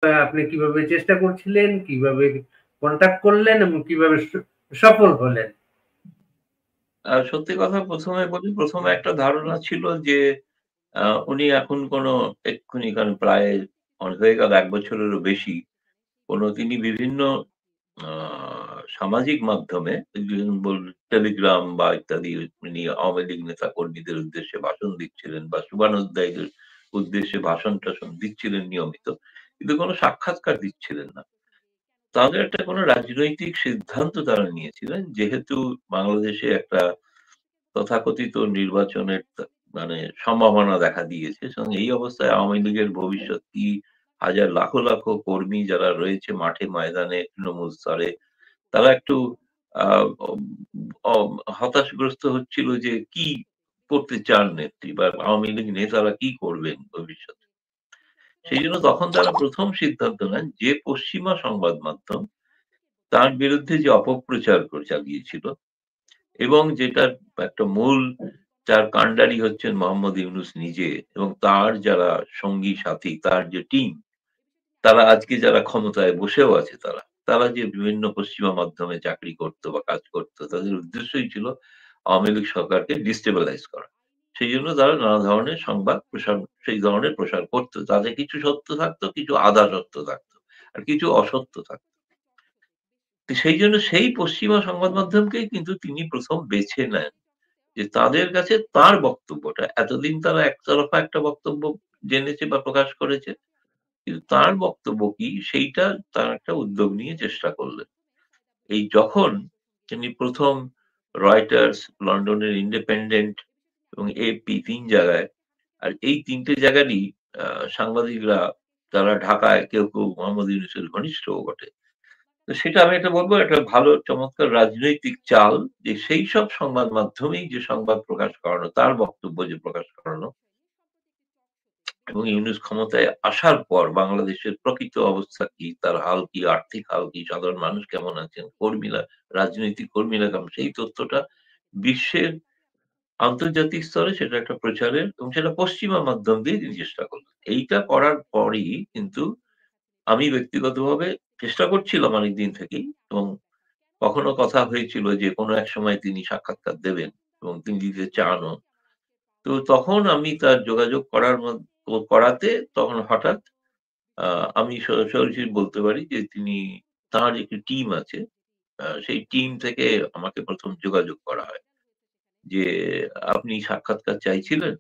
আপনি কিভাবে চেষ্টা করছিলেন, কিভাবে কন্টাক্ট করলেন এবং কিভাবে সফল হলেন? সত্যি কথা ১ম এ বলি, ১ম এ একটা ধারণা ছিল যে আ উনি এখন কোনো এক্ষুনি, কারণ প্রায় হয়ে গেল ১ বছরেরও বেশি। তিনি বিভিন্ন আ সামাজিক মাধ্যমে টেলিগ্রাম বা ইত্যাদি উনি আওয়ামী লীগ নেতা কর্মীদের উদ্দেশ্যে ভাষণ দিচ্ছিলেন বা শুভানুধ্যায়ীদের উদ্দেশ্যে ভাষণ-টাষণ দিচ্ছিলেন নিয়মিত। কিন্তু কোনো সাক্ষাৎকার দিচ্ছিলেন না। তাদের একটা কোনো রাজনৈতিক সিদ্ধান্ত তারা নিয়েছিলেন। যেহেতু বাংলাদেশে একটা তথাকথিত নির্বাচনের মানে সম্ভাবনা দেখা দিয়েছে। সুতরাং এই অবস্থায় আওয়ামী লীগের ভবিষ্যৎ কি, লাখো, লাখো কর্মী যারা রয়েছে মাঠে ময়দানে তৃণমূল স্তরে, তারা একটু আ অম অ হতাশগ্রস্ত হচ্ছিল যে কি করতে চান নেত্রী বা আওয়ামী লীগ নেতারা কি করবেন ভবিষ্যতে। সেইজন্য তখন তারা ১ম সিদ্ধান্ত নেন যে পশ্চিমা সংবাদ মাধ্যম তার বিরুদ্ধে যে অপপ্রচার চালিয়েছিল এবং যেটার একটা মূল যার কান্ডারি হচ্ছেন মোহাম্মদ ইউনূস নিজে এবং তার যারা সঙ্গী সাথী, তার যে টিম, তারা আজকে যারা ক্ষমতায় বসেও আছে তারা যে বিভিন্ন পশ্চিমা মাধ্যমে চাকরি করত বা কাজ করত, তাদের উদ্দেশ্যই ছিল আওয়ামী লীগ সরকারকে ডিস্টেবিলাইজ করা। সেইজন্য তারা নানা ধরনের সংবাদ প্রসার সেই ধরনের প্রসার করত। তাতে কিছু সত্য থাকতো, কিছু আধা সত্য থাকতো। আর কিছু অসত্য থাকতো। তো সেইজন্য সেই পশ্চিমা সংবাদ মাধ্যমকেই কিন্তু তিনি ১ম বেছে নেন। যে তাদের কাছে তার বক্তব্যটা, এতদিন তারা একতরফা একটা বক্তব্য জেনেছে বা প্রকাশ করেছে। কিন্তু তার বক্তব্য কি সেইটা তার একটা উদ্যোগ নিয়ে চেষ্টা করলেন। এই যখন তিনি ১ম রয়টার্স, লন্ডনের ইন্ডিপেন্ডেন্ট এবং এপি ৩ জায়গায়, আর এই ৩ টে জায়গারই আ সাংবাদিকরা যারা ঢাকায় কেউ মোহাম্মদ ইউনূসের ঘনিষ্ঠও বটে। তো সেটা আমি এটা বলব, একটা ভালো চমৎকার রাজনৈতিক চাল যে সেইসব সংবাদ মাধ্যমেই যে সংবাদ প্রকাশ করানো, তার বক্তব্য যে প্রকাশ করানো এবং ইউনূস ক্ষমতায় আসার পর বাংলাদেশের প্রকৃত অবস্থা কি, তার হাল কি, আর্থিক হাল কি, সাধারণ মানুষ কেমন আছেন, কর্মীরা, রাজনৈতিক কর্মীরা কেমন, সেই তথ্যটা বিশ্বের আন্তর্জাতিক স্তরে সেটা একটা প্রচারের এবং সেটা পশ্চিমা মাধ্যম দিয়ে তিনি চেষ্টা করলেন। এইটা করার পরই কিন্তু আমি ব্যক্তিগতভাবে চেষ্টা করছিলাম অনেকদিন থেকেই এবং কখনো কথা হয়েছিল যে কোনো এক সময় তিনি সাক্ষাৎকার দেবেন এবং তিনি দিতে চানও। তো তখন আমি তার যোগাযোগ করাতে তখন হঠাৎ আ আমি সরাসরি বলতে পারি যে তার একটি টিম আছে। সেই টিম থেকে আমাকে ১ম যোগাযোগ করা হয়। যে আপনি সাক্ষাৎকার চাইছিলেন,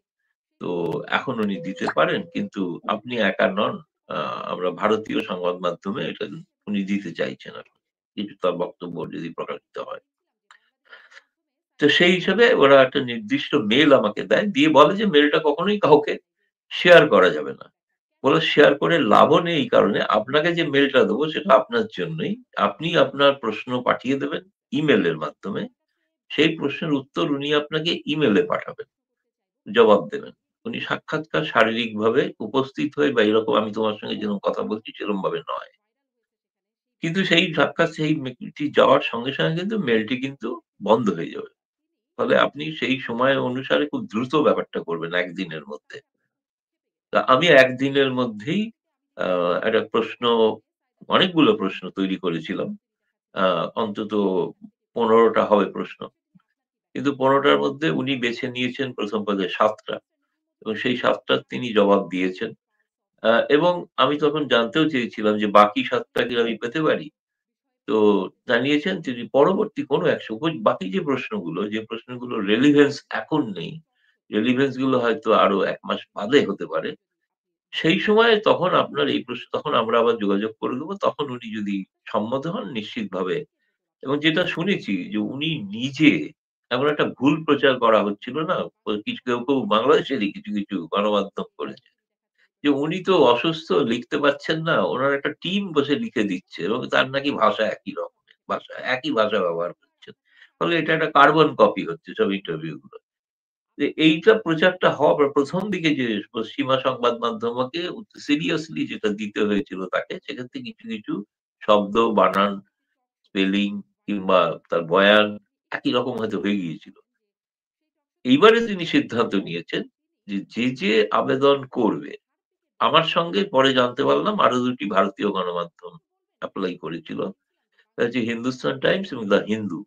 তো এখন উনি দিতে পারেন। কিন্তু আপনি একা নন। আ আমরা ভারতীয় সংবাদ মাধ্যমে এটা উনি দিতে চাইছেন আরকি। কিছু তার বক্তব্য যদি প্রকাশিত হয়। তো সেই হিসাবে ওরা একটা নির্দিষ্ট মেইল আমাকে দেয়। দিয়ে বলে যে মেইলটা কখনোই কাউকে শেয়ার করা যাবে না। বলে শেয়ার করে লাভও নেই, এই কারণে আপনাকে যে মেইলটা দেবো সেটা আপনার জন্যই। আপনি আপনার প্রশ্ন পাঠিয়ে দেবেন ইমেইলের মাধ্যমে। সেই প্রশ্নের উত্তর উনি আপনাকে ইমেইলে পাঠাবেন। জবাব দেবেন। উনি সাক্ষাৎকার শারীরিকভাবে উপস্থিত হয়ে বা এরকম আমি তোমার সঙ্গে যেরকম কথা বলছি সেরকমভাবে নয়। কিন্তু সেই সাক্ষাৎ সেই মেইলটি যাওয়ার সঙ্গে কিন্তু মেইলটি কিন্তু বন্ধ হয়ে যাবে। ফলে আপনি সেই সময় অনুসারে খুব দ্রুত ব্যাপারটা করবেন ১ দিনের মধ্যে। তা আমি ১ দিনের মধ্যেই আ একটা অনেকগুলো প্রশ্ন তৈরি করেছিলাম। আ অন্তত ১৫ টা হবে প্রশ্ন। কিন্তু ১৫ টার মধ্যে উনি বেছে নিয়েছেন ১ম পর্যায়ে ৭ টা এবং সেই ৭ টার তিনি জবাব দিয়েছেন। এবং আমি তখন জানতেও চেয়েছিলাম যে বাকি ৭ টা কি আমি পেতে পারি? তো জানিয়েছেন তিনি পরবর্তী কোনো বাকি যে প্রশ্নগুলো রেলেভেন্স এখন নেই, রেলেভেন্স গুলো হয়তো আরো ১ মাস বাদে হতে পারে। সেই সময়ে তখন আমরা আবার যোগাযোগ করে দেব। তখন উনি যদি সম্মত হন নিশ্চিতভাবে, এবং যেটা শুনেছি যে উনি নিজে এমন একটা ভুল প্রচার করা হচ্ছিল না? কেউ বাংলাদেশেরই কিছু গণমাধ্যম করেছে। যে উনি তো অসুস্থ, লিখতে পারছেন না। উনার একটা টিম বসে লিখে দিচ্ছে এবং তার নাকি ভাষা একই রকমের একই ভাষা ব্যবহার করছেন। ফলে এটা একটা কার্বন কপি হচ্ছে সব ইন্টারভিউ গুলো। যে এইটা প্রচারটা হওয়ার ১ম দিকে যে পশ্চিমা সংবাদ মাধ্যমকে সিরিয়াসলি যেটা দিতে হয়েছিল তাকে, সেক্ষেত্রে কিছু শব্দ, বানান, স্পেলিং কিংবা তার বয়ান একই রকম হয়তো হয়ে গিয়েছিল। এইবারে তিনি সিদ্ধান্ত নিয়েছেন যে আবেদন করবে আমার সঙ্গে পরে জানতে পারলাম আরো ২ টি ভারতীয় গণমাধ্যম এপ্লাই করেছিল। সেটা হচ্ছে হিন্দুস্তান টাইমস এবং দ্য হিন্দু।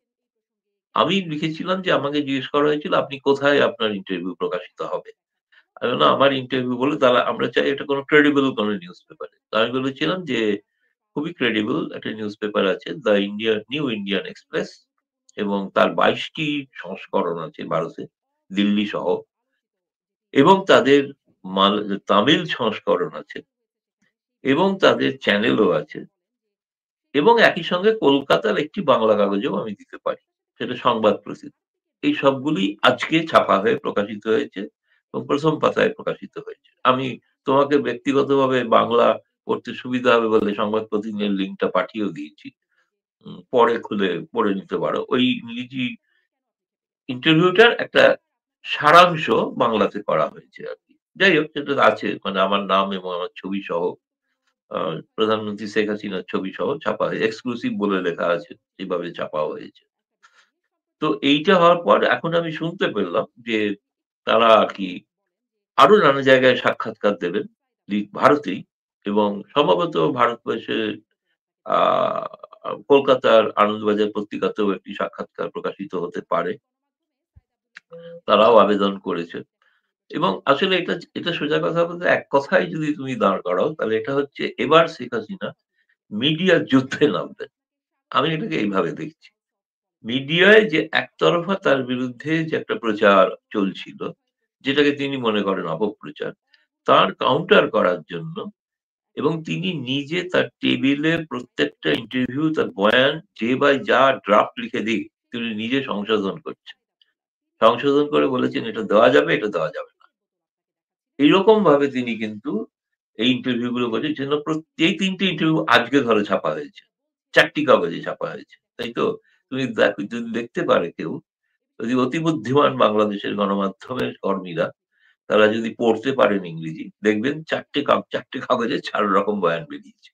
আমি লিখেছিলাম যে আমাকে জিজ্ঞেস করা হয়েছিল, "আপনি কোথায় আপনার ইন্টারভিউ প্রকাশিত হবে?" আমি বললাম, "আমার ইন্টারভিউ" বলে তারা আমরা চাই এটা কোনো ক্রেডিবল কোনো নিউজ পেপারে। তো আমি বলেছিলাম যে, "খুবই ক্রেডিবল একটা নিউজ পেপার আছে, দ্য নিউ ইন্ডিয়ান এক্সপ্রেস এবং তার ২২ টি সংস্করণ আছে ভারতে, দিল্লি সহ এবং তাদের মাল তামিল সংস্করণ আছে এবং তাদের চ্যানেলও আছে এবং একই সঙ্গে কলকাতার একটি বাংলা কাগজেও আমি দিতে পারি। সেটা সংবাদ প্রসিদ্ধ। এই সবগুলি আজকে ছাপা হয়ে প্রকাশিত হয়েছে এবং ১ম পাতায় প্রকাশিত হয়েছে। আমি তোমাকে ব্যক্তিগতভাবে বাংলা পড়তে সুবিধা হবে বলে সংবাদ প্রতিদিনের লিঙ্কটা পাঠিয়েও দিয়েছি। পরে খুলে পড়ে নিতে পারো। ওই ইংরেজি ইন্টারভিউটার একটা সারাংশ বাংলাতে করা হয়েছে আরকি। যাই হোক সেটা আছে মানে আমার নাম এবং আমার ছবি সহ আ প্রধানমন্ত্রী শেখ হাসিনার ছবি সহ ছাপা হয়। এক্সক্লুসিভ বলে লেখা আছে। এভাবে ছাপাও হয়েছে। তো এইটা হওয়ার পর এখন আমি শুনতে পেলাম যে তারা আরকি আরো নানা জায়গায় সাক্ষাৎকার দেবেন ভারতেই এবং সম্ভবত ভারতবর্ষের আ কলকাতার আনন্দবাজার পত্রিকাতেও একটি সাক্ষাৎকার প্রকাশিত হতে পারে। তারাও আবেদন করেছে। এবং আসলে এটা সোজা কথা বলতে এক কথায় যদি তুমি দাঁড় করাও তাহলে এটা হচ্ছে এবার শেখ হাসিনা মিডিয়ার যুদ্ধে নামবেন। আমি এটাকে এইভাবে দেখছি। মিডিয়ায় যে একতরফা তার বিরুদ্ধে যে একটা প্রচার চলছিল, যেটাকে তিনি মনে করেন অপপ্রচার, তার কাউন্টার করার জন্য এবং তিনি নিজে তার টেবিলে প্রত্যেকটা ইন্টারভিউ, তার বয়ান যে বা যা ড্রাফট লিখে দিক, তিনি নিজে সংশোধন করছেন। সংশোধন করে বলেছেন এটা দেওয়া যাবে, এটা দেওয়া যাবে না। এইরকম ভাবে তিনি কিন্তু এই ইন্টারভিউ গুলো করেছেন। যেন এই ৩ টে ইন্টারভিউ আজকে ধরো ছাপা হয়েছে। ৪ টি কাগজে ছাপা হয়েছে। তাই তো? তুমি যদি দেখতে পারে কেউ, যদি অতি বুদ্ধিমান বাংলাদেশের গণমাধ্যমের কর্মীরা, তারা যদি পড়তে পারেন ইংরেজি, দেখবেন ৪ টে কাগজে ৪ রকম বয়ান বেরিয়েছে।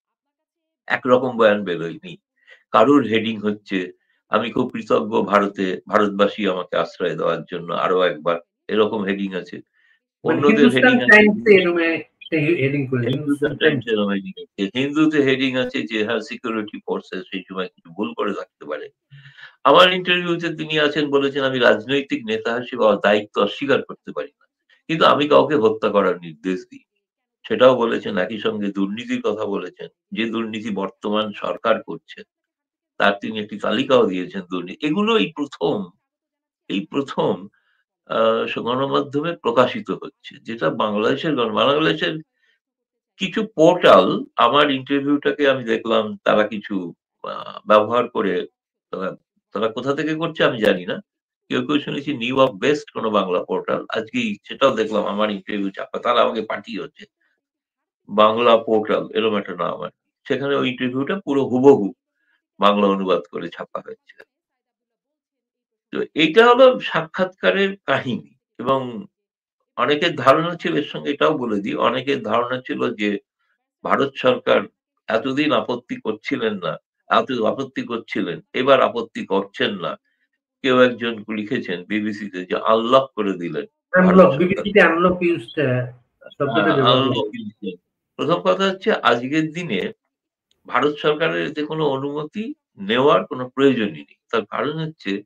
একরকম বয়ান বেরোয়নি। কারুর হেডিং হচ্ছে, "আমি খুব কৃতজ্ঞ ভারতবাসী আমাকে আশ্রয় দেওয়ার জন্য আরো একবার।" এরকম হেডিং আছে। মানে অন্যদের হিন্দুস্তান হেডিং আছে টাইমস এ এরকম একটা হেডিং করে হিন্দুস্তান হিন্দুস্তান টাইমস। টাইমস এরকম হেডিং আছে। হিন্দুতে হেডিং আছে যে হ্যাঁ, সিকিউরিটি ফোর্সেস সেই সময় কিছু ভুল করে থাকতে পারে। আমার ইন্টারভিউতে তিনি আছেন বলেছেন, "আমি রাজনৈতিক নেতা হিসেবে দায়িত্ব অস্বীকার করতে পারি না। কিন্তু আমি কাউকে হত্যা করার নির্দেশ দিই।" সেটাও বলেছেন। একই সঙ্গে দুর্নীতির কথা বলেছেন। যে দুর্নীতি বর্তমান সরকার করছে, তার তিনি একটি তালিকাও দিয়েছেন দুর্নীতি। এগুলো এই প্রথম আ গণমাধ্যমে প্রকাশিত হচ্ছে। যেটা বাংলাদেশের কিছু পোর্টাল আমার ইন্টারভিউটাকে আমি দেখলাম তারা কিছু আ ব্যবহার করে তারা তারা কোথা থেকে করছে আমি জানি না। কেউ শুনেছি নিউ ইয়র্ক বেস্ট কোন বাংলা পোর্টাল। আজকেই সেটাও দেখলাম আমার ইন্টারভিউ ছাপা। তারা আমাকে পাঠিয়েছে। বাংলা পোর্টাল এরকম একটা নাম আরকি। সেখানে ওই ইন্টারভিউটা পুরো হুবহু বাংলা অনুবাদ করে ছাপা হয়েছে। তো এইটা হলো সাক্ষাৎকারের কাহিনী এবং অনেকের ধারণা ছিল এর সঙ্গে এটাও বলে দিই, অনেকের ধারণা ছিল যে ভারত সরকার এতদিন আপত্তি করছিলেন না, আপত্তি করছিলেন, এবার আপত্তি করছেন না। কেউ একজন লিখেছেন বিবিসিতে যে আনলক করে দিলেন ভারত আনলক, সরকার। বিবিসিতে আনলক ইউজটা শব্দটা হ্যাঁ, ব্যবহার করা আনলক হয়েছে। দিয়েছেন। ১ম কথা হচ্ছে আজকের দিনে ভারত সরকারের এতে কোনো অনুমতি নেওয়ার কোনো প্রয়োজনই নেই। তার কারণ হচ্ছে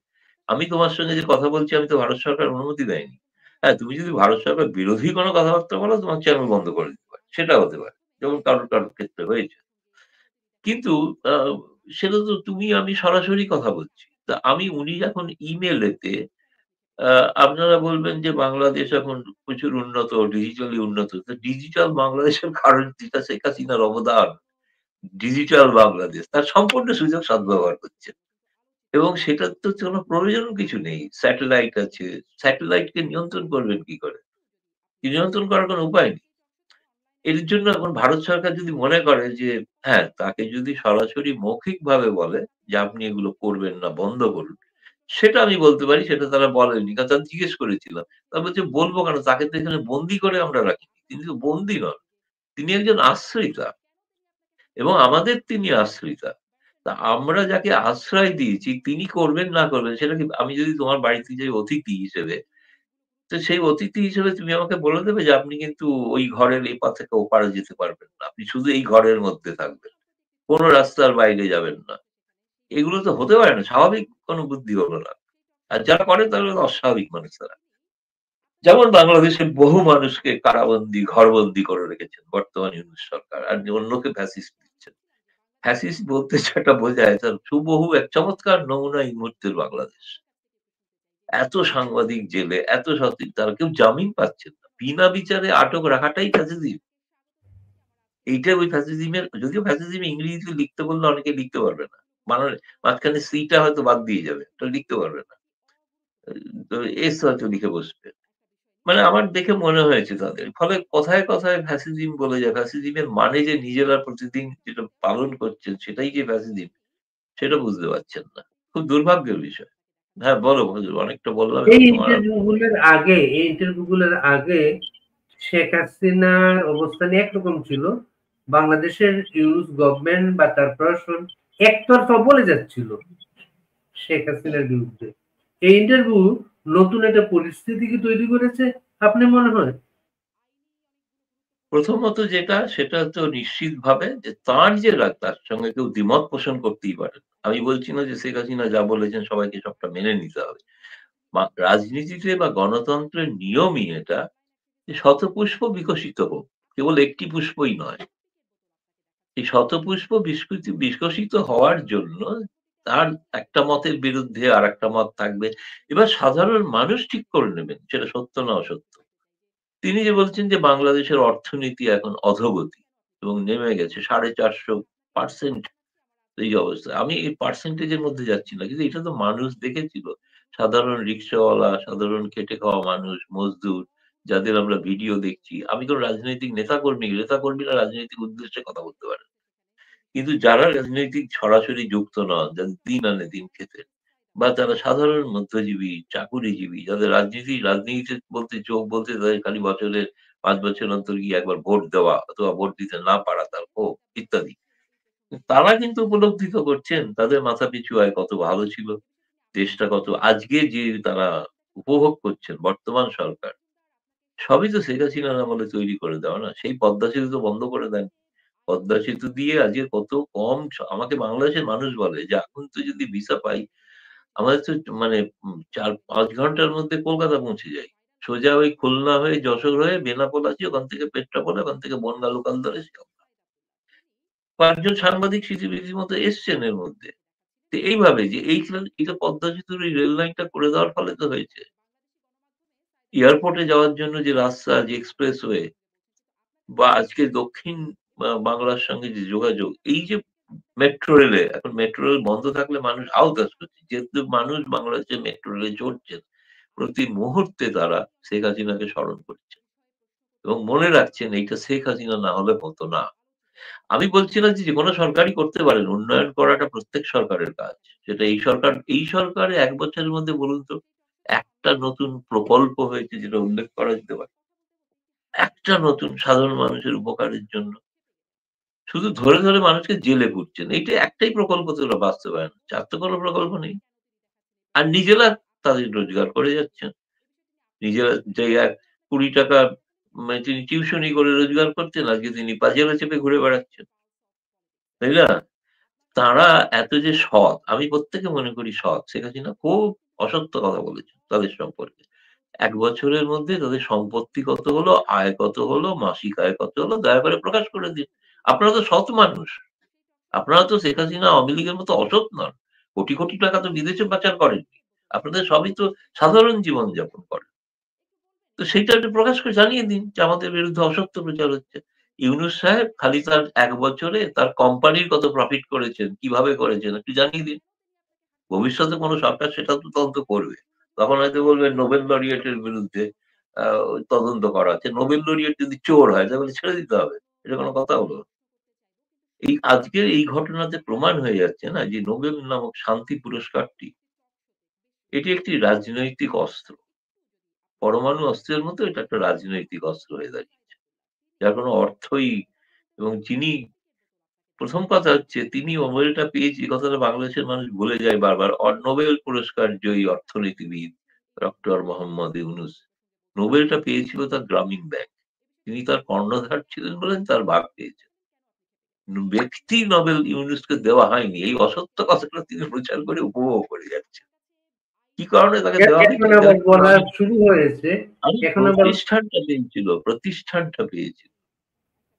আমি তোমার সঙ্গে যে কথা বলছি আমি তো ভারত সরকার অনুমতি দেয়নি। হ্যাঁ, তুমি যদি ভারত সরকার বিরোধী কোনো কথাবার্তা বলো তোমার চ্যানেল বন্ধ করে দিতে পারে। সেটা হতে পারে। যেমন কারোর ক্ষেত্রে হয়েছে। কিন্তু আ সেটা তো তুমি আমি সরাসরি কথা বলছি। তা উনি যখন ইমেইলেতে আ আপনারা বলবেন যে বাংলাদেশ এখন প্রচুর উন্নত, ডিজিটালি উন্নত। তো ডিজিটাল বাংলাদেশের কারণ যেটা শেখ হাসিনার অবদান, ডিজিটাল বাংলাদেশ তার সম্পূর্ণ সুযোগ সদ্ব্যবহার করছে। এবং সেটার তো কোনো প্রয়োজন কিছু নেই। স্যাটেলাইট আছে। স্যাটেলাইটকে নিয়ন্ত্রণ করবেন কি করে? নিয়ন্ত্রণ করার কোনো উপায় নেই। এর জন্য এখন ভারত সরকার যদি মনে করে যে হ্যাঁ, তাকে যদি সরাসরি মৌখিকভাবে বলে যে আপনি এগুলো করবেন না, বন্ধ করুন। সেটা আমি বলতে পারি সেটা তারা বলেনি। কারণ আমি জিজ্ঞেস করেছিলাম। তারা বলছে বলব কেন? তাকে তো এখানে বন্দী করে আমরা রাখিনি। তিনি তো বন্দী নন। তিনি একজন আশ্রিতা এবং আমাদের তিনি আশ্রিতা। তা আমরা যাকে আশ্রয় দিয়েছি তিনি করবেন না করবেন সেটা কি আমি যদি তোমার বাড়িতে যাই অতিথি হিসেবে তো সেই অতিথি হিসেবে তুমি আমাকে বলে দেবে যে আপনি কিন্তু ওই ঘরের এপার থেকে ওপারে যেতে পারবেন না। আপনি শুধু এই ঘরের মধ্যে থাকবেন। কোন রাস্তার বাইরে যাবেন না। এগুলো তো হতে পারে না। স্বাভাবিক কোন বুদ্ধি হলো না। আর যারা করে তারা হলো অস্বাভাবিক মানুষ তারা। যেমন বাংলাদেশের বহু মানুষকে কারাবন্দী, ঘরবন্দী করে রেখেছেন বর্তমান ইউনূস সরকার। আর অন্যকে ফ্যাসিস্ট দিচ্ছেন। ফ্যাসিস্ট বলতে যেটা বোঝায় তার হুবহু এক চমৎকার নমুনা এই মুহূর্তের বাংলাদেশ। এত সাংবাদিক জেলে, এত সচিব তারা কেউ জামিন পাচ্ছেন না। বিনা বিচারে আটক রাখাটাই ফ্যাসিজম। এইটা ওই ফ্যাসিজমের যদিও ফ্যাসিজম ইংরেজিতে লিখতে বললে অনেকে লিখতে পারবে না। বানানে মাঝখানে সি টা হয়তো বাদ দিয়ে যাবে। তো লিখতে পারবে না। তো এস হয়তো লিখে বসবে। মানে আমার দেখে মনে হয়েছে তাদের। ফলে কথায়, কথায় ফ্যাসিজম বলে যায়। ফ্যাসিজমের মানে যে নিজেরা প্রতিদিন যেটা পালন করছেন সেটাই যে ফ্যাসিজম সেটা বুঝতে পারছেন না। খুব দুর্ভাগ্যের বিষয়। হ্যাঁ, বলো হুজুর অনেকটা বললাম এই এবার তোমার ইন্টারভিউ গুলোর আগে শেখ হাসিনার অবস্থান একরকম ছিল। বাংলাদেশের ইউনুস গভর্নমেন্ট বা তার প্রশাসন একতরফা বলে যাচ্ছিল শেখ হাসিনার বিরুদ্ধে। এই ইন্টারভিউ নতুন একটা পরিস্থিতি কি তৈরি করেছে আপনি মনে হয়? প্রথমত যেটা সেটা তো নিশ্চিতভাবে যে তার যে রাগ তার সঙ্গে কেউ দ্বিমত পোষণ করতেই পারে না। আমি বলছি না যে শেখ হাসিনা যা বলেছেন সবাইকে সবটা মেনে নিতে হবে। রাজনীতিতে বা গণতন্ত্রের নিয়মই এটা যে শতপুষ্প বিকশিত হোক। কেবল একটি পুষ্পই নয়। এই শতপুষ্প বিকশিত হওয়ার জন্য তার একটা মতের বিরুদ্ধে আরেকটা মত থাকবে। এবার সাধারণ মানুষ ঠিক করে নেবেন সেটা সত্য না অসত্য। তিনি যে বলছেন যে বাংলাদেশের অর্থনীতি এখন অধোগতি এবং নেমে গেছে 450% এই অবস্থা। আমি এই পার্সেন্টেজ এর মধ্যে যাচ্ছি না। কিন্তু এটা তো মানুষ দেখেছিল। সাধারণ রিক্শাওয়ালা, সাধারণ খেটে খাওয়া মানুষ, মজদুর যাদের আমরা ভিডিও দেখছি। আমি কোন রাজনৈতিক নেতাকর্মীরা রাজনৈতিক উদ্দেশ্যে কথা বলতে পারে। কিন্তু যারা রাজনৈতিক সরাসরি যুক্ত নন, যাদের দিন আনে দিন খেতে বা তারা সাধারণ মধ্যজীবী, চাকুরিজীবী যাদের রাজনীতিতে বলতে চোখ বলতে তাদের খালি বছরে ৫ বছর অন্তর গিয়ে একবার ভোট দেওয়া অথবা ভোট দিতে না পারা তার ক্ষোভ ইত্যাদি। তারা কিন্তু উপলব্ধিত করছেন তাদের মাথাপিছু আয় কত ভালো ছিল। দেশটা কত আজকে যে তারা উপভোগ করছেন বর্তমান সরকার, সবই তো শেখ হাসিনার আমলে তৈরি করে দেওয়া না? সেই পদ্মা সেতু তো বন্ধ করে দেন। পদ্মা সেতু দিয়ে আজকে কত কম আমাকে বাংলাদেশের মানুষ বলে যে এখন তো যদি ভিসা পাই, আমাদের তো মানে ৪-৫ ঘন্টার মধ্যে কলকাতা পৌঁছে যাই। সোজা ওই খুলনা হয়ে যশোর হয়ে বেনাপোল আছি, ওখান থেকে পেট্রাপোল, ওখান থেকে বনগা লোকাল ধরে শিয়ালদা। কয়েকজন সাংবাদিক রীতিমতো এসছেন এর মধ্যে। তো এইভাবে যে এই যে পদ্মা সেতুর এই রেল লাইনটা করে দেওয়ার ফলে তো হয়েছে। এয়ারপোর্টে যাওয়ার জন্য যে রাস্তা, যে এক্সপ্রেসওয়ে বা আজকে দক্ষিণ বাংলার সঙ্গে যে যোগাযোগ, এই যে মেট্রো রেলে এখন মেট্রো রেল বন্ধ থাকলে মানুষ আওতাজ করছে। যেহেতু মানুষ বাংলাদেশের মেট্রো রেলে চড়ছেন, প্রতি মুহূর্তে তারা শেখ হাসিনাকে স্মরণ করছেন এবং মনে রাখছেন এইটা শেখ হাসিনা না হলে হতো না। আমি বলছি না যে যেকোনো সরকারই করতে পারেন। উন্নয়ন করাটা প্রত্যেক সরকারের কাজ। সেটা এই সরকারে ১ বছরের মধ্যে বলুন তো একটা নতুন প্রকল্প হয়েছে যেটা উল্লেখ করা যেতে পারে। একটা নতুন সাধারণ মানুষের উপকারের জন্য। শুধু ধরে, ধরে মানুষকে জেলে পুরছেন। এইটা একটাই প্রকল্প ছিল বাস্তবায়ন। আর তো কোনো প্রকল্প নেই। আর নিজেরা তাদের রোজগার করে যাচ্ছেন। নিজেরা যে ৳২০ তিনি টিউশনি করে রোজগার করছেন, আজকে তিনি পাজেরো চেপে ঘুরে বেড়াচ্ছেন। তাই না? তারা এত যে সৎ, আমি প্রত্যেকে মনে করি সৎ। শেখ হাসিনা খুব অসত্য কথা বলেছেন তাদের সম্পর্কে। ১ বছরের মধ্যে তাদের সম্পত্তি কত হলো, আয় কত হলো, মাসিক আয় কত হলো দয়া করে প্রকাশ করে দিন। আপনারা তো সৎ মানুষ। আপনারা তো শেখ হাসিনা, আওয়ামী লীগের মতো অসৎ নন। কোটি, কোটি টাকা তো বিদেশে পাচার করেননি। আপনাদের সবই তো সাধারণ জীবনযাপন করেন। তো সেইটা একটু প্রকাশ করে জানিয়ে দিন যে আমাদের বিরুদ্ধে অসত্য প্রচার হচ্ছে। ইউনূস সাহেব খালি তার ১ বছরে তার কোম্পানির কত প্রফিট করেছেন, কিভাবে করেছেন একটু জানিয়ে দিন। ভবিষ্যতে কোন সরকার সেটা তো তদন্ত করবে। তখন হয়তো বলবে নোবেল লরিয়েট এর বিরুদ্ধে আ তদন্ত করা হচ্ছে। নোবেল লরিয়েট যদি চোর হয় তাহলে ছেড়ে দিতে হবে। এটা কোন কথা হলো? এই আজকের এই ঘটনাতে প্রমাণ হয়ে যাচ্ছে না যে নোবেল নামক শান্তি পুরস্কারটি এটি একটি রাজনৈতিক অস্ত্র। পরমাণু অস্ত্রের মতো এটা একটা রাজনৈতিক অস্ত্র হয়ে দাঁড়িয়েছে। যার কোন অর্থই এবং যিনি ১ম কথা হচ্ছে তিনি নোবেলটা পেয়েছে এই কথাটা বাংলাদেশের মানুষ ভুলে যায় বারবার। নোবেল পুরস্কার জয়ী অর্থনীতিবিদ ডক্টর মোহাম্মদ ইউনুস। নোবেলটা পেয়েছিল তার গ্রামীণ ব্যাংক। তিনি তার কর্ণধার ছিলেন বলে তার ভাগ পেয়েছেন। ব্যক্তি নোবেল ইউনূসকে দেওয়া হয়নি। এই অসত্য কথাটা তিনি প্রচার করে উপভোগ করে যাচ্ছেন। কি কারণে তাকে দেওয়া হয়নি? এখন এটার আবার একটা বলা গ্রামীণ শুরু হয়েছে, আরে এখন আবার প্রতিষ্ঠানটা পেয়েছিল।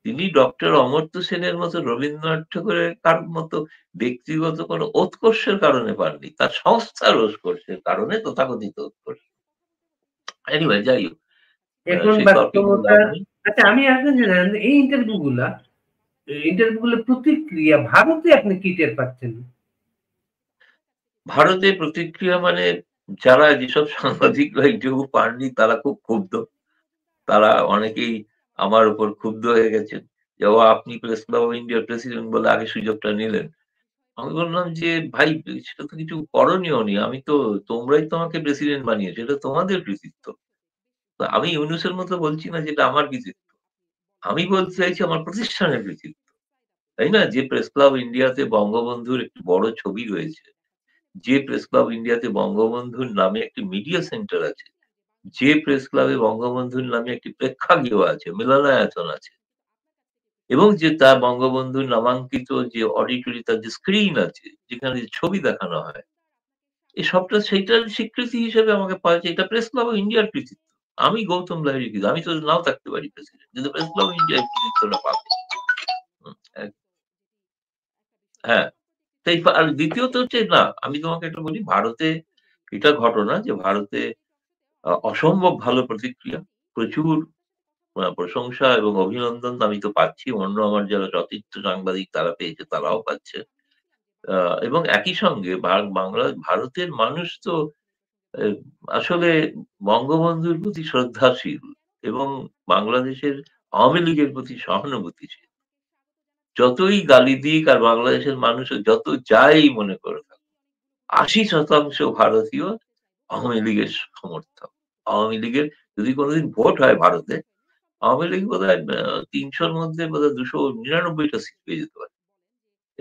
তিনি ডক্টর অমর্ত্য সেনের মতো, রবীন্দ্রনাথ ঠাকুরের কারোর মতো ব্যক্তিগত কোনো উৎকর্ষের কারণে পাননি। তার সংস্থার উৎকর্ষের কারণে, তথাকথিত উৎকর্ষ। এনিওয়ে যাই হোক, এখন সেই তর্কে গিয়ে বাস্তবতা। লাভ নেই। আচ্ছা, আমি আপনার জানেন এই ইন্টারভিউ গুলো প্রতিক্রিয়া ভারতে আপনি কি টের পাচ্ছেন? ভারতে প্রতিক্রিয়া মানে যারা যেসব সাংবাদিকরা ইন্টারভিউ পাননি তারা খুব ক্ষুব্ধ। তারা অনেকেই আমার উপর ক্ষুব্ধ হয়ে গেছেন। যে, "ও আপনি প্রেস ক্লাব অফ ইন্ডিয়ার প্রেসিডেন্ট বলে আগে সুযোগটা নিলেন।" আমি বললাম যে, "ভাই সেটা তো কিছু করণীয় নেই। তোমরাই তো আমাকে প্রেসিডেন্ট বানিয়েছো। এটা তোমাদের কৃতিত্ব। তো আমি ইউনূসের মতো বলছি না যে এটা আমার কৃতিত্ব। আমি বলতে চাইছি আমার প্রতিষ্ঠানের কৃতিত্ব। তাই না? যে প্রেস ক্লাব ইন্ডিয়াতে বঙ্গবন্ধুর একটি বড় ছবি রয়েছে। যে প্রেস ক্লাব ইন্ডিয়াতে বঙ্গবন্ধুর নামে একটি মিডিয়া সেন্টার আছে। যে প্রেস ক্লাবে বঙ্গবন্ধুর নামে একটি প্রেক্ষাগৃহ আছে, মিলনায়তন আছে। এবং যে তার বঙ্গবন্ধুর নামাঙ্কিত যে অডিটরি তার যে স্ক্রিন আছে, যেখানে ছবি দেখানো হয়। এই সবটা সেইটার স্বীকৃতি হিসেবে আমাকে পাওয়া যায়। এটা প্রেস ক্লাব অফ ইন্ডিয়ার কৃতিত্ব। আমি গৌতম লাহিড়ী কৃতিত্ব। আমি তো নাও থাকতে পারি প্রেসিডেন্ট। কিন্তু প্রেস ক্লাব অফ ইন্ডিয়া এই কৃতিত্বটা পাবে। হুম, হ্যাঁ। আর দ্বিতীয়ত হচ্ছে না, আমি তোমাকে একটা বলি ভারতে এটা ঘটনা যে ভারতে অসম্ভব ভালো প্রতিক্রিয়া। প্রচুর প্রশংসা এবং অভিনন্দন আমি তো পাচ্ছি। অন্য আমার যারা সতীর্থ সাংবাদিক তারা পেয়েছে, তারাও পাচ্ছে। আ এবং একই সঙ্গে ভারতের মানুষ তো এ আসলে বঙ্গবন্ধুর প্রতি শ্রদ্ধাশীল এবং বাংলাদেশের আওয়ামী লীগের প্রতি সহানুভূতিশীল। যতই গালি দিক আর বাংলাদেশের মানুষ যত যাই মনে করে থাকুক, ৮০% ভারতীয় আওয়ামী লীগের সমর্থক। আওয়ামী লীগের যদি কোনদিন ভোট হয় ভারতে, আওয়ামী লীগ বোধহয় ৩০০ র মধ্যে বোধহয় ২৯৯ টা সিট পেয়ে যেতে পারে।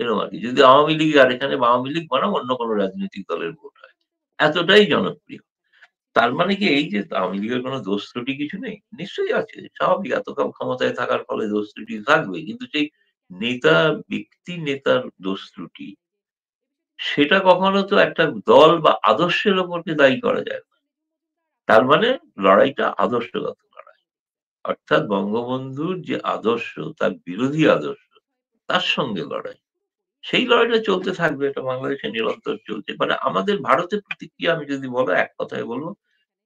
এরকম আরকি। যদি আওয়ামী লীগ আর এখানে আওয়ামী লীগ বনাম অন্য কোন রাজনৈতিক দলের ভোট হয়। এতটাই জনপ্রিয়। তার মানে কি এই যে আওয়ামী লীগের কোন দোষ ত্রুটি কিছু নেই? নিশ্চয়ই আছে। স্বাভাবিক এত ক্ষমতায় থাকার ফলে দোষ ত্রুটি থাকবেই। কিন্তু সেই নেতা, নেতার দোষ ত্রুটি সেটা কখনো তো একটা দল বা আদর্শের উপরকে দায়ী করা যায় না। তার মানে লড়াইটা আদর্শগত লড়াই। অর্থাৎ বঙ্গবন্ধুর যে আদর্শ, তার বিরোধী আদর্শ, তার সঙ্গে লড়াই। সেই লড়াইটা চলতে থাকবে। এটা বাংলাদেশে নিরন্তর চলছে। মানে আমাদের ভারতের প্রতিক্রিয়া আমি যদি বলো এক কথায় বলব,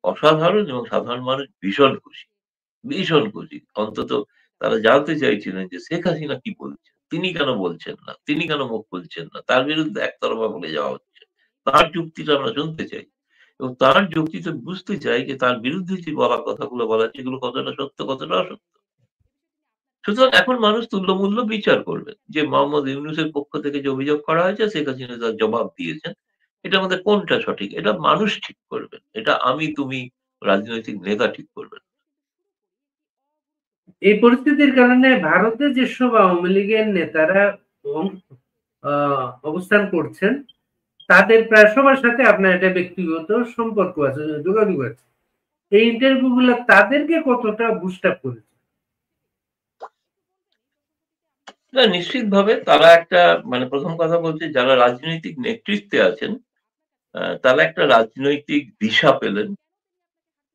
অসাধারণ এবং সাধারণ মানুষ ভীষণ খুশি। ভীষণ খুশি। অন্তত তারা জানতে চাইছিলেন যে শেখ হাসিনা কি বলছেন? তিনি কেন বলছেন না? তিনি কেন মুখ খুলছেন না? তার বিরুদ্ধে একতরফা বলে যাওয়া হচ্ছে। তার যুক্তিটা আমরা শুনতে চাই। এবং তার যুক্তিতে বুঝতে চাই যে তার বিরুদ্ধে যে বলা কথাগুলো বলা হচ্ছে এগুলো কতটা সত্য, কতটা অসত্য। সুতরাং এখন মানুষ তুল্যমূল্য বিচার করবে। যে মোহাম্মদ ইউনূসের পক্ষ থেকে যে অভিযোগ করা হয়েছে শেখ হাসিনা তার জবাব দিয়েছেন। এটার মধ্যে কোনটা সঠিক? এটা মানুষ ঠিক করবেন। এটা আমি, তুমি রাজনৈতিক নেতা ঠিক করবেন। এই পরিস্থিতির কারণে ভারতে যেসব আওয়ামী লীগের নেতারা অং- অবস্থান করছেন, তাদের প্রায় সবার সাথে আপনার একটা ব্যক্তিগত সম্পর্ক আছে, যোগাযোগ আছে। এই ইন্টারভিউ গুলো তাদেরকে কতটা বুস্ট আপ করেছে? না নিশ্চিতভাবে তারা একটা মানে ১ম কথা বলছি যারা রাজনৈতিক নেতৃত্বে আছেন, তারা একটা রাজনৈতিক দিশা পেলেন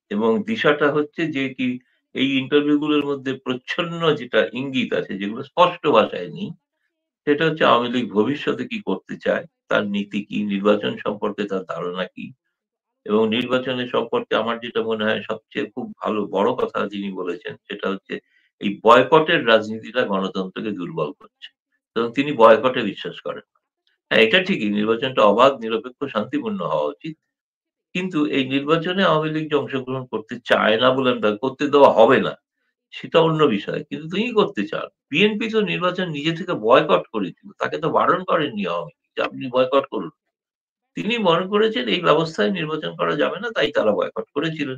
এবং দিশাটা হচ্ছে যে কি এই ইন্টারভিউ গুলোর মধ্যে প্রচ্ছন্ন যেটা ইঙ্গিত আছে যেগুলো স্পষ্ট ভাষায় নেই, সেটা হচ্ছে আওয়ামী লীগ ভবিষ্যতে কি করতে চায়, তার নীতি কি, নির্বাচন সম্পর্কে তার ধারণা কি এবং নির্বাচনের সম্পর্কে আমার যেটা মনে হয় সবচেয়ে খুব ভালো বড় কথা যিনি বলেছেন সেটা হচ্ছে এই বয়কটের রাজনীতিটা গণতন্ত্রকে দুর্বল করছে। এবং তিনি বয়কটে বিশ্বাস করেন। হ্যাঁ, এটা ঠিকই নির্বাচনটা অবাধ, নিরপেক্ষ, শান্তিপূর্ণ হওয়া উচিত। কিন্তু এই নির্বাচনে আওয়ামী লীগ যে অংশগ্রহণ করতে চায় না বলে না, করতে দেওয়া হবে না, সেটা অন্য বিষয়। কিন্তু তিনি করতে চান। বিএনপি তো নির্বাচন নিজে থেকে বয়কট করেছিল। তাকে তো বারণ করেননি আওয়ামী লীগ যে আপনি বয়কট করুন। তিনি মনে করেছেন এই ব্যবস্থায় নির্বাচন করা যাবে না, তাই তারা বয়কট করেছিলেন।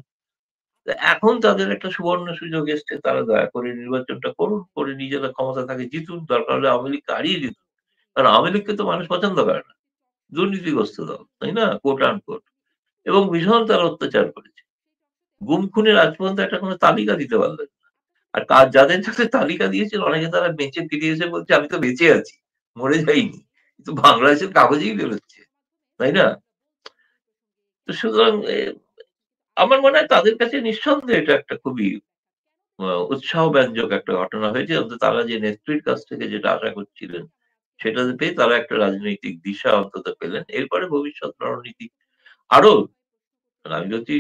তো এখন তাদের একটা সুবর্ণ সুযোগ এসছে। তারা দয়া করে নির্বাচনটা করুন, করে নিজেরা ক্ষমতা থাকে জিতুন। দরকার হলে আওয়ামী লীগকে হারিয়ে দিন। কারণ আওয়ামী লীগকে তো মানুষ পছন্দ করে না। দুর্নীতিগ্রস্ত দল, তাই না? কোট আনকোট এবং ভীষণ তারা অত্যাচার করেছে। গুম খুনের আজ পর্যন্ত একটা কোনো তালিকা দিতে পারলেন না। আর যাদের তালিকা দিয়েছেন অনেকে তারা বেঁচে ফিরে এসে বলছে আমি তো বেঁচে আছি, মরে যাইনি। কিন্তু বাংলাদেশের কাগজেই বেরোচ্ছে, তাই না? তো সুতরাং আমার মনে হয় তাদের কাছে নিঃসন্দেহে এটা একটা খুবই উৎসাহব্যঞ্জক একটা ঘটনা হয়েছে। অন্তত তারা যে নেত্রীর কাছ থেকে যেটা আশা করছিলেন, সেটা পেয়ে তারা একটা রাজনৈতিক দিশা অন্তত পেলেন। এরপরে ভবিষ্যৎ রণনীতি আরো আমি যদি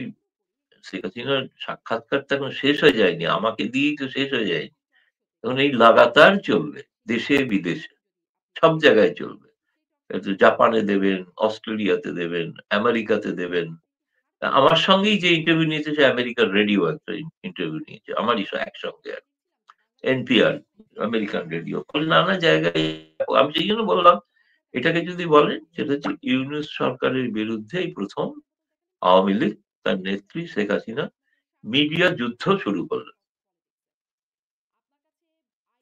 শেখ হাসিনার সাক্ষাৎকার তো এখন শেষ হয়ে যায়নি। আমাকে দিয়েই তো শেষ হয়ে যায়নি। এখন এই লাগাতার চলবে। দেশে বিদেশে সব জায়গায় চলবে। জাপানে দেবেন, অস্ট্রেলিয়াতে দেবেন, আমেরিকাতে দেবেন। আমার সঙ্গেই যে ইন্টারভিউ নিয়েছে সে আমেরিকার রেডিও একটা ইন্টারভিউ নিয়েছে। আমারই একসঙ্গে এনপিআর, আমেরিকান রেডিও। নানা জায়গায় আমি সেই জন্য বললাম এটাকে যদি বলেন সেটা হচ্ছে ইউনূস সরকারের বিরুদ্ধে এই ১ম আওয়ামী লীগ তার নেত্রী শেখ হাসিনা মিডিয়া যুদ্ধ শুরু করল।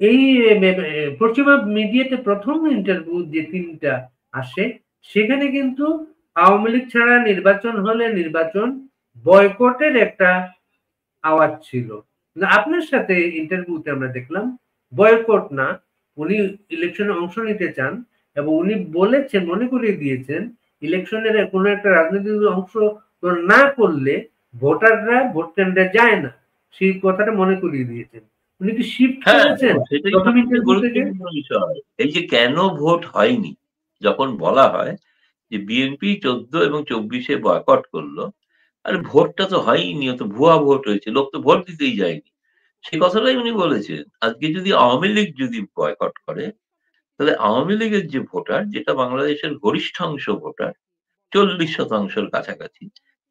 এই পশ্চিমা মিডিয়াতে প্রথম ইন্টারভিউ যে ৩টা আসে সেখানে কিন্তু আওয়ামী লীগ ছাড়া নির্বাচন হলে নির্বাচন বয়কটের একটা আওয়াজ ছিল। আপনার সাথে ইন্টারভিউতে আমরা দেখলাম বয়কট না, উনি ইলেকশনে অংশ নিতে চান এবং উনি বলেছেন, মনে করিয়ে দিয়েছেন ইলেকশনের কোনো একটা রাজনৈতিক অংশ না করলে ভোটাররা ভোট কেন্দ্রে যায় না, সেই কথাটা মনে করিয়ে দিয়েছেন। উনি কি শিফট হ্যাঁ, করেছেন সেটাই প্রথম সবচেয়ে ইন্টারভিউ থেকে? গুরুত্বপূর্ণ বিষয়। এই যে কেন ভোট হয়নি? যখন বলা হয় যে বিএনপি ১৪ এবং ২৪ এ বয়কট করল। আরে ভোটটা তো হয়ইনি, ও তো ভুয়া ভোট হয়েছে। লোক তো ভোট দিতেই যায়নি। সে কথাটাই উনি বলেছেন। আজকে যদি আওয়ামী লীগ যদি বয়কট করে, তাহলে আওয়ামী লীগের যে ভোটার, যেটা বাংলাদেশের গরিষ্ঠাংশ ভোটার, ৪০% কাছাকাছি,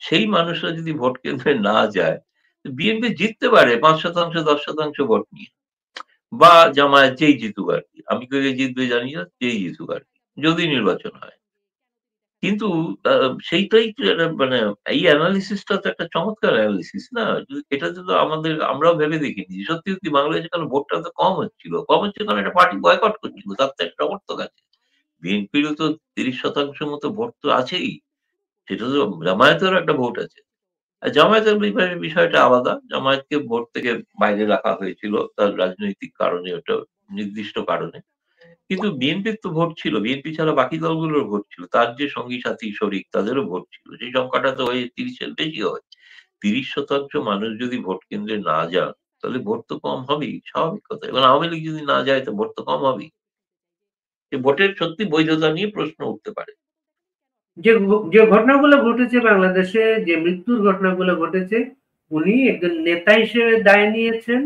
সেই মানুষরা যদি ভোট কেন্দ্রে না যায়, বিএনপি জিততে পারে ৫% ১০% ভোট নিয়ে। বা জামায়াত যেই জিতুক আরকি। আমি কে জিতবে জানি না, যেই জিতুক আরকি। যদি নির্বাচন হয়। কিন্তু আ সেইটাই তো মানে এই এনালিসিসটা তো একটা চমৎকার এনালিসিস না? এটা তো আমরাও ভেবে দেখিনি। সত্যি, সত্যি বাংলাদেশে কারণ ভোটটা তো কম হচ্ছিল। কম হচ্ছে কারণ একটা পার্টি বয়কট করছিল। তার তো একটা সমর্থক আছে। বিএনপিরও তো ৩০% মতো ভোট তো আছেই। সেটা তো জামায়াতেরও একটা ভোট আছে। আর জামায়াতের বিষয়টা আলাদা। জামায়াতকে ভোট থেকে বাইরে রাখা হয়েছিল। তার রাজনৈতিক কারণে ওটা নির্দিষ্ট কারণে। কিন্তু বিএনপির তো ভোট ছিল। বিএনপি ছাড়া বাকি দলগুলোর ভোট ছিল। তার যে সঙ্গী সাথী শরিক তাদেরও ভোট ছিল। সেই সংখ্যাটা তো ওই ৩০ এর বেশি হয়। ৩০% মানুষ যদি ভোট কেন্দ্রে না যান, তাহলে ভোট তো কম হবেই। স্বাভাবিক কথা। এবং আওয়ামী লীগ যদি না যায় তো ভোট তো কম হবেই। এই ভোটের সত্যি বৈধতা নিয়ে প্রশ্ন উঠতে পারে। যে ঘটনাগুলো ঘটেছে বাংলাদেশে, যে মৃত্যুর ঘটনাগুলো ঘটেছে, উনি একজন নেতা হিসেবে দায় নিয়েছেন,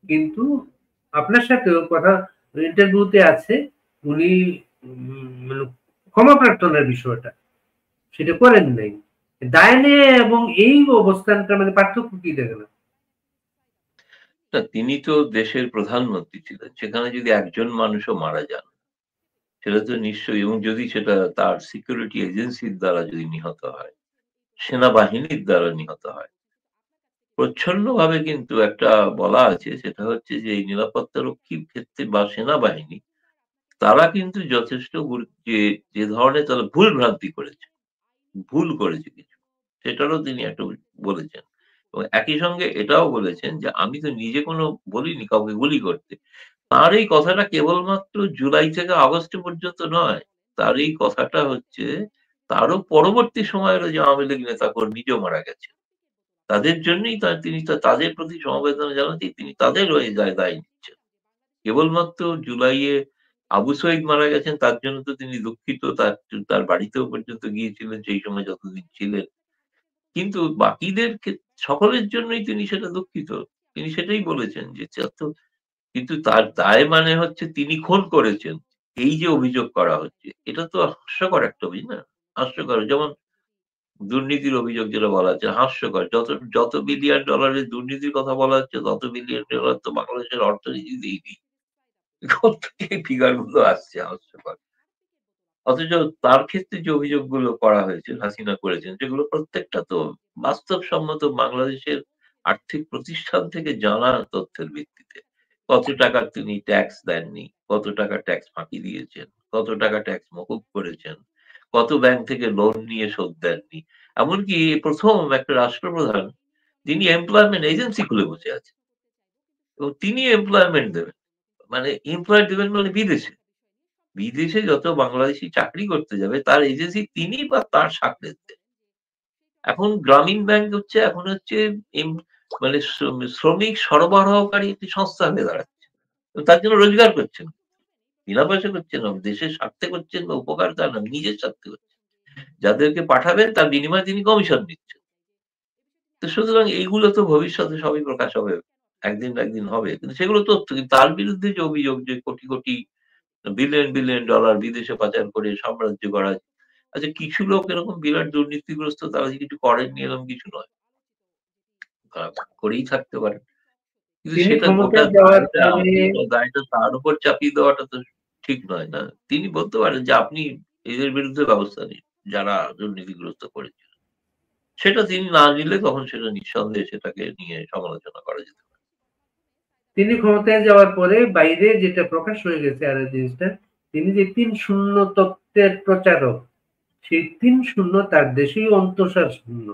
কিন্তু আপনার সাথেও কথা ইন্টারভিউতে আছে উনি মানে ক্ষমা প্রার্থনার বিষয়টা সেটা করেন নাই। দায় নিয়ে এবং এই অবস্থানটার মধ্যে পার্থক্য কি দেখেন? না, তিনি তো দেশের প্রধানমন্ত্রী ছিলেন। সেখানে যদি একজন মানুষও মারা যান, সেটা তো নিশ্চয়ই এবং যদি সেটা তার সিকিউরিটি এজেন্সির দ্বারা যদি নিহত হয়, সেনাবাহিনীর দ্বারা নিহত হয়। প্রচ্ছন্নভাবে কিন্তু একটা বলা আছে সেটা হচ্ছে যে এই নিরাপত্তারক্ষীর ক্ষেত্রে বা সেনাবাহিনী তারা কিন্তু যথেষ্ট যে ধরনের তারা ভুল ভ্রান্তি করেছে, ভুল করেছে কিছু। সেটারও তিনি একটা বলেছেন। এবং একই সঙ্গে এটাও বলেছেন যে আমি তো নিজে কোনো বলিনি কাউকে গুলি করতে। তার এই কথাটা কেবলমাত্র জুলাই থেকে আগস্ট পর্যন্ত নয়। তার এই কথাটা হচ্ছে তারও পরবর্তী সময়েরও যে আওয়ামী লীগ নেতাকর্মীও মারা গেছে। তাদের জন্যই তিনি তাদের প্রতি সমবেদনা জানাতেই তিনি তাদের হয়ে দায় নিচ্ছেন। কেবলমাত্র জুলাইয়ে আবু সঈদ মারা গেছেন তার জন্য তো তিনি দুঃখিত। তার বাড়িতেও পর্যন্ত গিয়েছিলেন সেই সময় যতদিন ছিলেন। কিন্তু বাকিদের সকলের জন্যই তিনি সেটা দুঃখিত। তিনি সেটাই বলেছেন যে কিন্তু তার দায় মানে হচ্ছে তিনি খুন করেছেন। এই যে অভিযোগ করা হচ্ছে, এটা তো হাস্যকর একটা অভিযোগ না? হাস্যকর যেমন দুর্নীতির অভিযোগ যেটা বলা হচ্ছে হাস্যকর। যত বিলিয়ন ডলারের দুর্নীতির কথা বলা হচ্ছে তত বিলিয়ন ডলার তো বাংলাদেশের অর্থনীতিতেই নেই। কোত্থেকে এই ফিগার গুলো আসছে হাস্যকর। অথচ তার ক্ষেত্রে যে অভিযোগগুলো করা হয়েছে, হাসিনা করেছেন সেগুলো প্রত্যেকটা তো বাস্তবসম্মত বাংলাদেশের আর্থিক প্রতিষ্ঠান থেকে জানা তথ্যের ভিত্তিতে। কত টাকা তিনি ট্যাক্স দেননি, কত টাকা ট্যাক্স ফাঁকি দিয়েছেন, কত টাকা ট্যাক্স মকুব করেছেন, কত ব্যাংক থেকে লোন নিয়ে শোধ দেননি। এমনকি ১ম একটা রাষ্ট্রপ্রধান তিনি এমপ্লয়মেন্ট এজেন্সি খুলে বসে আছেন এবং তিনি এমপ্লয়মেন্ট দেবেন। মানে এমপ্লয় দেবেন মানে বিদেশে। বিদেশে যত বাংলাদেশী চাকরি করতে যাবে তার এজেন্সি তিনি বা তার সাকরেদদের। এখন গ্রামীণ ব্যাংক হচ্ছে এখন হচ্ছে এম মানে শ্রমিক সরবরাহকারী একটি সংস্থা হয়ে দাঁড়াচ্ছে। তো তার জন্য রোজগার করছেন। বিনা পয়সা করছেন না। দেশের স্বার্থে করছেন বা উপকার তার না, নিজের স্বার্থে করছেন। যাদেরকে পাঠাবেন তার বিনিময়ে তিনি কমিশন নিচ্ছেন। তো সুতরাং এইগুলো তো ভবিষ্যতে সবই প্রকাশ হবে। একদিন না একদিন হবে। কিন্তু সেগুলো তথ্য। কিন্তু তার বিরুদ্ধে যে অভিযোগ যে কোটি, কোটি বিলিয়ন, বিলিয়ন ডলার বিদেশে পাচার করে সাম্রাজ্য গড়া। আচ্ছা কিছু লোক এরকম বিরাট দুর্নীতিগ্রস্ত তারা যে কিছু করেননি এরকম কিছু নয়। করেই থাকতে পারেন। কিন্তু তিনি সেটা গোটা ক্ষমতায় যাওয়ার দায়টা পরে গোটা দায়টা তার উপর চাপিয়ে দেওয়াটা তো ঠিক নয় না? তিনি বলতে পারেন যে আপনি এদের বিরুদ্ধে ব্যবস্থা নিন, যারা দুর্নীতিগ্রস্ত করেছিল। সেটা তিনি না নিলে তখন সেটা নিঃসন্দেহে সেটাকে নিয়ে সমালোচনা করা যেতে পারে। তিনি ক্ষমতায় যাওয়ার পরে বাইরে যেটা প্রকাশ হয়ে গেছে আর জিনিসটা, তিনি যে ৩-০ তত্ত্বের প্রচারক, সেই ৩-০ তার দেশেই অন্তঃসার শূন্য।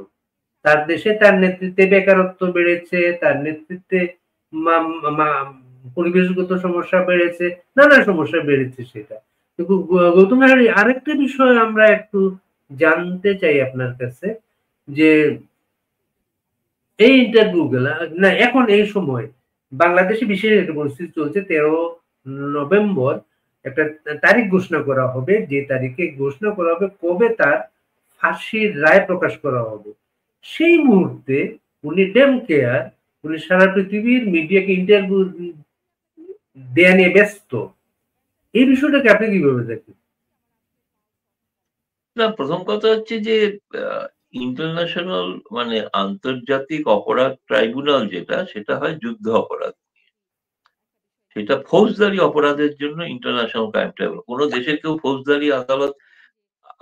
তার দেশে তার নেতৃত্বে বেকারত্ব বেড়েছে, তার নেতৃত্বে পরিবেশগত সমস্যা বেড়েছে, নানা সমস্যা বেড়েছে সেটা। কিন্তু গৌতম বিহারী আরেকটা বিষয় আমরা একটু জানতে চাই আপনার কাছে যে এই ইন্টারভিউ গুলা না এখন এই সময় বাংলাদেশে বিশেষ একটা পরিস্থিতি চলছে 13 নভেম্বর একটা তারিখ ঘোষণা করা হবে যে তারিখে ঘোষণা করা হবে কবে তার ফাঁসির রায় প্রকাশ করা হবে সেই মুহূর্তে উনি ডেম কেয়ার উনি সারা পৃথিবীর মিডিয়াকে ইন্টারভিউ দেয়া নিয়ে ব্যস্ত এই বিষয়টাকে আপনি কিভাবে দেখেন? না প্রথম কথা হচ্ছে যে ইন্টারন্যাশনাল মানে আন্তর্জাতিক অপরাধ ট্রাইব্যুনাল যেটা সেটা হয় যুদ্ধ অপরাধ। সেটা ফৌজদারি অপরাধের জন্য ইন্টারন্যাশনাল ক্রাইম ট্রাইব্যুনাল। কোন দেশের কেউ ফৌজদারি আদালত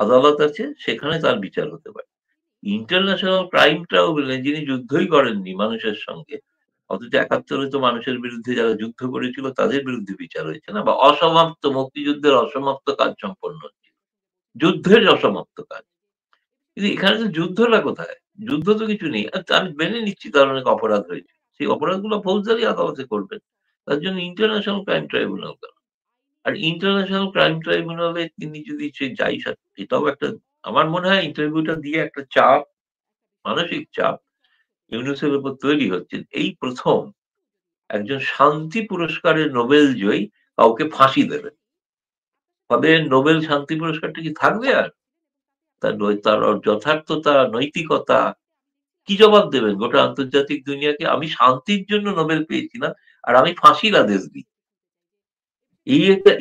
আদালত আছে সেখানে তার বিচার হতে পারে। ইন্টারন্যাশনাল ক্রাইম ট্রাইব্যুনালে যিনি যুদ্ধই করেননি মানুষের সঙ্গে, অথচ ৭১ তো মানুষের বিরুদ্ধে যারা যুদ্ধ করেছিল তাদের বিরুদ্ধে বিচার হয়েছে না? বা অসমাপ্ত মুক্তিযুদ্ধের অসমাপ্ত কাজ সম্পন্ন হচ্ছে। যুদ্ধের অসমাপ্ত কাজ। কিন্তু এখানে তো যুদ্ধটা কোথায়? যুদ্ধ তো কিছু নেই। আচ্ছা আমি মেনে নিচ্ছি তার অনেক অপরাধ হয়েছে। সেই অপরাধগুলো ফৌজদারি আদালতে করবেন। তার জন্য ইন্টারন্যাশনাল ক্রাইম ট্রাইব্যুনাল কেন? আর ইন্টারন্যাশনাল ক্রাইম ট্রাইব্যুনালে তিনি যদি সে যাই এটাও একটা আমার মনে হয় ইন্টারভিউটা দিয়ে একটা চাপ, মানসিক চাপ ইউনূসের উপর তৈরি হচ্ছে। এই ১ম একজন শান্তি পুরস্কারের নোবেল জয়ী কাউকে ফাঁসি দেবেন। তবে নোবেল শান্তি পুরস্কারটা কি থাকবে আর? তার যথার্থতা, নৈতিকতা কি জবাব দেবেন গোটা আন্তর্জাতিক দুনিয়াকে? আমি শান্তির জন্য নোবেল পেয়েছি না, আর আমি ফাঁসির আদেশ দিই।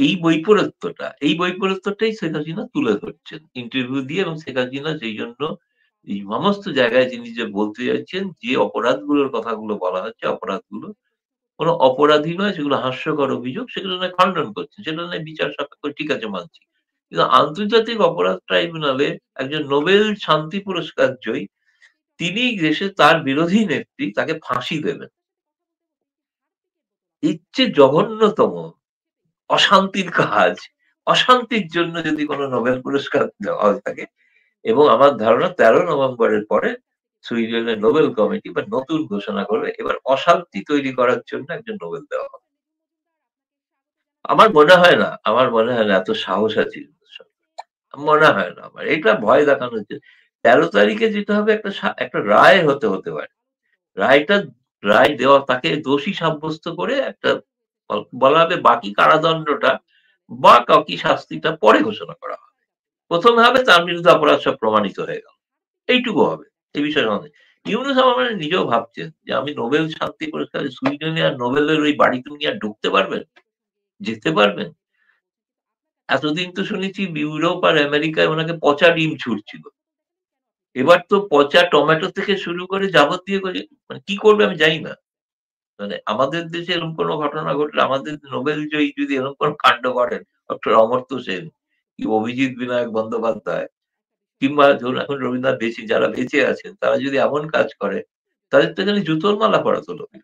এই বৈপরীত্যটাই শেখ হাসিনা তুলে ধরছেন ইন্টারভিউ দিয়ে এবং শেখ হাসিনা সেই জন্য এই সমস্ত জায়গায় তিনি যে বলতে চাইছেন যে অপরাধগুলোর কথাগুলো বলা হচ্ছে অপরাধগুলো কোন অপরাধী নয় সেগুলো হাস্যকর অভিযোগ সেগুলো নয় খণ্ডন করছেন সেটা নয় বিচার সাপেক্ষ ঠিক আছে মানছি কিন্তু আন্তর্জাতিক অপরাধ ট্রাইব্যুনালে একজন নোবেল শান্তি পুরস্কার জয়ী তিনি দেশে তার বিরোধী নেত্রী তাকে ফাঁসি দেবেন এর চেয়ে জঘন্যতম অশান্তির কাজ অশান্তির জন্য যদি কোনো নোবেল পুরস্কার দেওয়া হয়ে থাকে এবং আমার ধারণা ১৩ নভেম্বরের পরে সুইডেনের নোবেল কমিটি বা নতুন ঘোষণা করবে এবার অশান্তি তৈরি করার জন্য একজন নোবেল দেওয়া হবে। আমার মনে হয় না এত সাহস আছে মনে হয় না আমার। এটা ভয় দেখানো হচ্ছে। ১৩ তারিখে যেটা হবে একটা রায় হতে পারে। রায়টা রায় দেওয়া তাকে দোষী সাব্যস্ত করে একটা বলা হবে বাকি কারাদণ্ডটা বা বাকি শাস্তিটা পরে ঘোষণা করা হবে। ১ম এ হবে তার বিরুদ্ধে অপরাধ সব প্রমাণিত হয়ে গেল। এইটুকু হবে। এই বিষয়ে সন্দেহ নেই। ইউনূস আমার মানে নিজেও ভাবছেন যে আমি নোবেল শান্তি পুরস্কারে সুইডেনে আর নোবেলের ওই বাড়িতে উনি আর ঢুকতে পারবেন? যেতে পারবেন? এতদিন তো শুনেছি ইউরোপ আর আমেরিকায় ওনাকে পচা ডিম ছুড়ছিল। এবার তো পচা টমেটো থেকে শুরু করে যাবতীয় মানে কি করবে আমি জানি না। মানে আমাদের দেশে এরকম কোনো ঘটনা ঘটলে আমাদের নোবেল জয়ী যদি এরকম কোনো কাণ্ড করেন, ডক্টর অমর্ত্য সেন, কি অভিজিৎ বিনায়ক বন্দ্যোপাধ্যায় কিংবা ধরুন এখন রবীন্দ্রনাথ যারা বেঁচে আছেন তারা যদি এমন কাজ করে, তাদের তো এখানে জুতোর মালা পরাতো লোকে।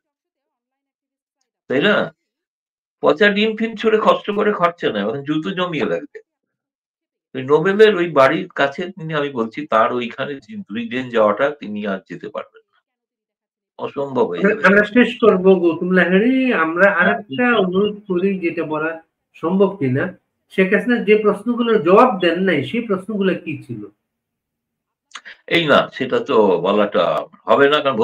তাই না? পচা ডিম-ফিম ছুঁড়ে কষ্ট করে খরচা নাই। এখন জুতো জমিয়ে রাখবে। ওই নোবেলের ওই বাড়ির কাছে আমি বলছি তার ওইখানে সুইডেন যাওয়াটা তিনি আর যেতে পারবেন না। অসম্ভব হয়ে যাবে। আমরা শেষ করব গৌতম লাহিড়ী। আমরা আরেকটা অনুরোধ করি, যেটা বলা সম্ভব কিনা, শেখ হাসিনা যে প্রশ্নগুলোর জবাব দেন নাই সেই প্রশ্নগুলো কি ছিল? এই না, সেটা তো বলাটা হবে না, কারণ